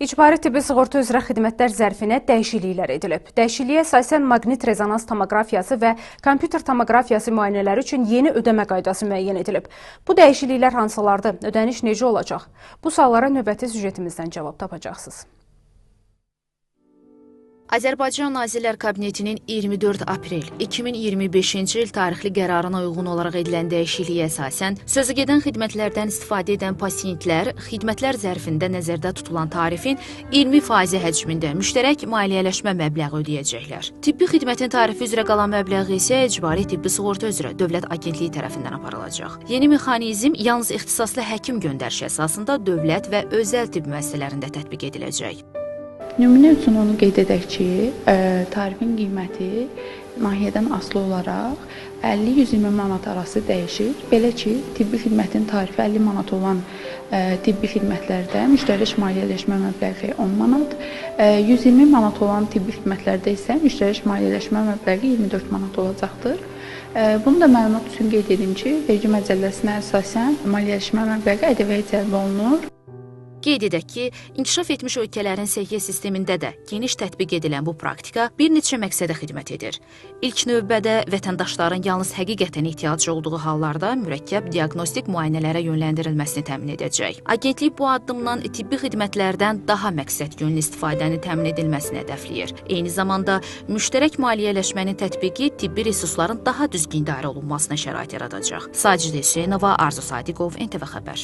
İcbari tibbi sığorta üzrə xidmətlər zərfinə dəyişikliklər edilib. Dəyişikliyə əsasən maqnit rezonans tomoqrafiyası və kompüter tomoqrafiyası müayinələri üçün yeni ödəmə qaydası müəyyən edilib. Bu dəyişikliklər hansılardır? Ödəniş necə olacaq? Bu suallara növbəti süjetimizdən cavab tapacaqsınız. Azərbaycan Nazirlər Kabinetinin 24 aprel 2025-ci il tarixli qərarına uyğun olaraq edilən dəyişikliyə əsasən sözügedən xidmətlərdən istifadə edən pasientlər xidmətlər zərfində nəzərdə tutulan tarifin 20% həcmində müştərək maliyyələşmə məbləği ödəyəcəklər. Tibbi xidmətin tarifi üzrə qalan məbləği isə icbari tibbi sığorta üzrə Dövlət Agentliyi tərəfindən aparılacaq. Yeni mexanizm yalnız ixtisaslı həkim göndərişi əsasında dövlət və özəl tibb müəssisələrində tətbiq ediləcək. Nümunə üçün onu qeyd edək ki, tarifin qiyməti nahiyyədən asılı olaraq 50-120 manat arası dəyişir. Belə ki, tibbi xidmətin tarifi 50 manat olan tibbi xidmətlərdə müştərək maliyyələşmə məbləği 10 manat, 120 manat olan tibbi xidmətlərdə isə müştərək maliyyələşmə məbləği 24 manat olacaqdır. Bunu da məlumat üçün qeyd edim ki, vergi məcəlləsinə əsasən maliyyələşmə məbləği ƏDV-yə cəlb olunur. Qeyd edək ki, inkişaf etmiş ölkələrin səhiyyə sistemində də geniş tətbiq edilən bu praktika bir neçə məqsədə xidmət edir. İlk növbədə vətəndaşların yalnız həqiqətən ehtiyacı olduğu hallarda mürəkkəb diaqnostik müayinələrə yönləndirilməsini təmin edəcək. Agentlik bu addımdan tibbi xidmətlərdən daha məqsədyönlü istifadənin təmin edilməsini hədəfləyir. Eyni zamanda müştərək maliyyələşmənin tətbiqi tibbi resursların daha düzgün idarə olunmasına şərait yaradacaq. Sacidə Hüseynova, Arzu Sadiqov, NTV Xəbər.